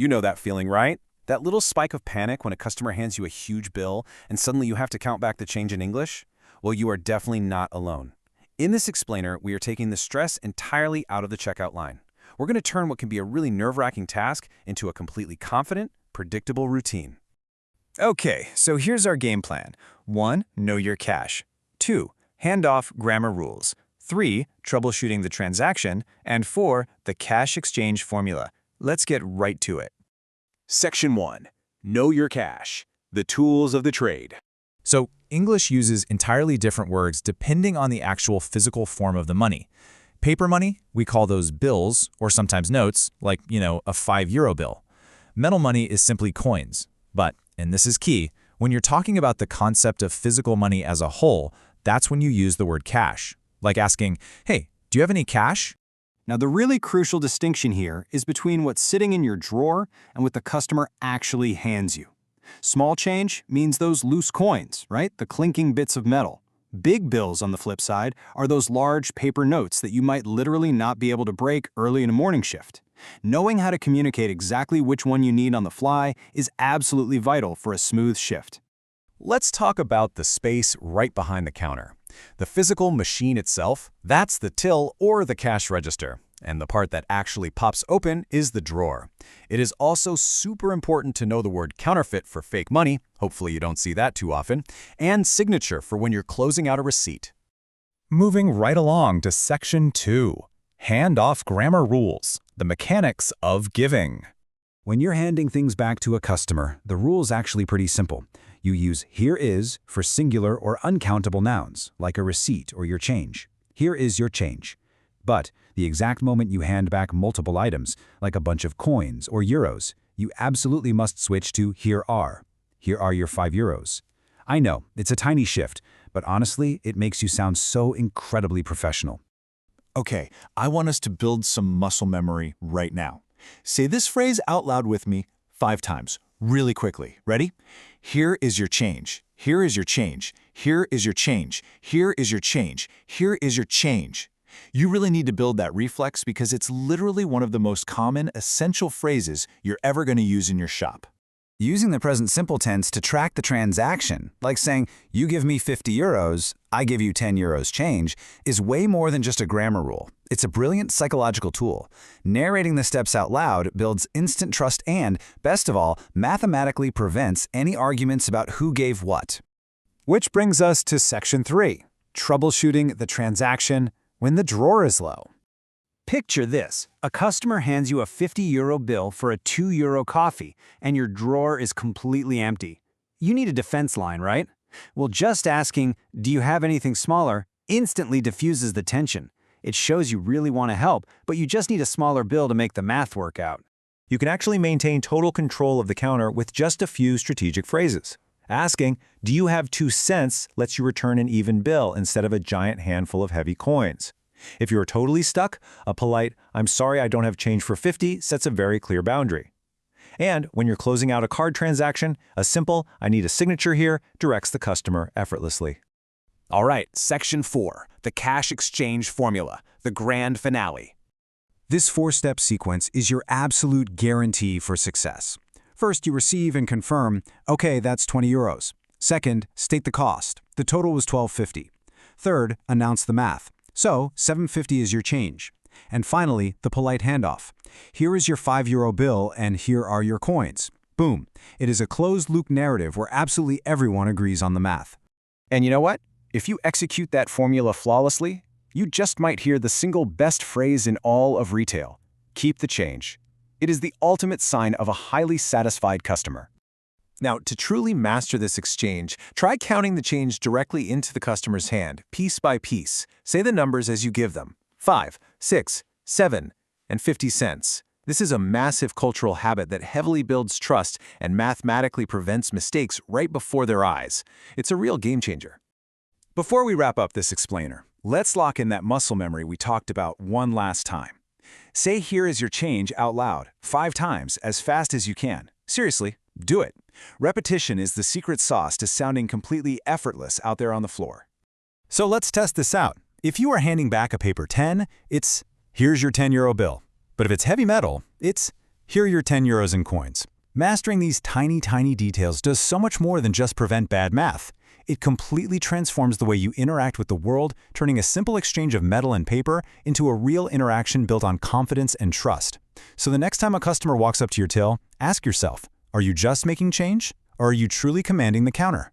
You know that feeling, right? That little spike of panic when a customer hands you a huge bill and suddenly you have to count back the change in English? Well, you are definitely not alone. In this explainer, we are taking the stress entirely out of the checkout line. We're going to turn what can be a really nerve-wracking task into a completely confident, predictable routine. Okay, so here's our game plan. 1. Know your cash. 2. Hand off grammar rules. 3. Troubleshooting the transaction. And 4. The cash exchange formula. Let's get right to it. Section 1. Know your cash. The tools of the trade. So English uses entirely different words depending on the actual physical form of the money. Paper money, we call those bills, or sometimes notes, like, a €5 bill. Metal money is simply coins. But, and this is key, when you're talking about the concept of physical money as a whole, that's when you use the word cash. Like asking, hey, do you have any cash? Now, the really crucial distinction here is between what's sitting in your drawer and what the customer actually hands you. Small change means those loose coins, right? The clinking bits of metal. Big bills, on the flip side, are those large paper notes that you might literally not be able to break early in a morning shift. Knowing how to communicate exactly which one you need on the fly is absolutely vital for a smooth shift. Let's talk about the space right behind the counter. The physical machine itself, that's the till or the cash register. And the part that actually pops open is the drawer. It is also super important to know the word counterfeit for fake money, hopefully you don't see that too often, and signature for when you're closing out a receipt. Moving right along to Section 2. Hand off grammar rules. The mechanics of giving. When you're handing things back to a customer, the rule's actually pretty simple. You use here is for singular or uncountable nouns, like a receipt or your change. Here is your change. But the exact moment you hand back multiple items, like a bunch of coins or euros, you absolutely must switch to here are. Here are your €5. I know, it's a tiny shift, but honestly, it makes you sound so incredibly professional. Okay, I want us to build some muscle memory right now. Say this phrase out loud with me 5 times, really quickly. Ready? Here is your change. Here is your change. Here is your change. Here is your change. Here is your change. You really need to build that reflex because it's literally one of the most common, essential phrases you're ever going to use in your shop. Using the present simple tense to track the transaction, like saying, you give me €50, I give you €10 change, is way more than just a grammar rule. It's a brilliant psychological tool. Narrating the steps out loud builds instant trust and, best of all, mathematically prevents any arguments about who gave what. Which brings us to Section 3. Troubleshooting the transaction when the drawer is low. Picture this. A customer hands you a €50 bill for a €2 coffee, and your drawer is completely empty. You need a defense line, right? Well, just asking, do you have anything smaller, instantly diffuses the tension. It shows you really want to help, but you just need a smaller bill to make the math work out. You can actually maintain total control of the counter with just a few strategic phrases. Asking, do you have 2 cents lets you return an even bill instead of a giant handful of heavy coins. If you're totally stuck, a polite, I'm sorry I don't have change for 50 sets a very clear boundary. And when you're closing out a card transaction, a simple, I need a signature here, directs the customer effortlessly. All right, Section 4, the cash exchange formula, the grand finale. This 4-step sequence is your absolute guarantee for success. First, you receive and confirm, okay, that's €20. Second, state the cost. The total was $12.50. Third, announce the math. So, $7.50 is your change. And finally, the polite handoff. Here is your €5 bill and here are your coins. Boom. It is a closed-loop narrative where absolutely everyone agrees on the math. And you know what? If you execute that formula flawlessly, you just might hear the single best phrase in all of retail. Keep the change. It is the ultimate sign of a highly satisfied customer. Now, to truly master this exchange, try counting the change directly into the customer's hand, piece by piece. Say the numbers as you give them. 5, 6, 7, and 50 cents. This is a massive cultural habit that heavily builds trust and mathematically prevents mistakes right before their eyes. It's a real game changer. Before we wrap up this explainer, let's lock in that muscle memory we talked about one last time. Say here is your change out loud, 5 times as fast as you can. Seriously, do it. Repetition is the secret sauce to sounding completely effortless out there on the floor. So let's test this out. If you are handing back a paper 10, it's here's your €10 bill. But if it's heavy metal, it's Here are your 10 euros in coins. Mastering these tiny details does so much more than just prevent bad math. It completely transforms the way you interact with the world, turning a simple exchange of metal and paper into a real interaction built on confidence and trust. So the next time a customer walks up to your till, ask yourself, are you just making change, or are you truly commanding the counter?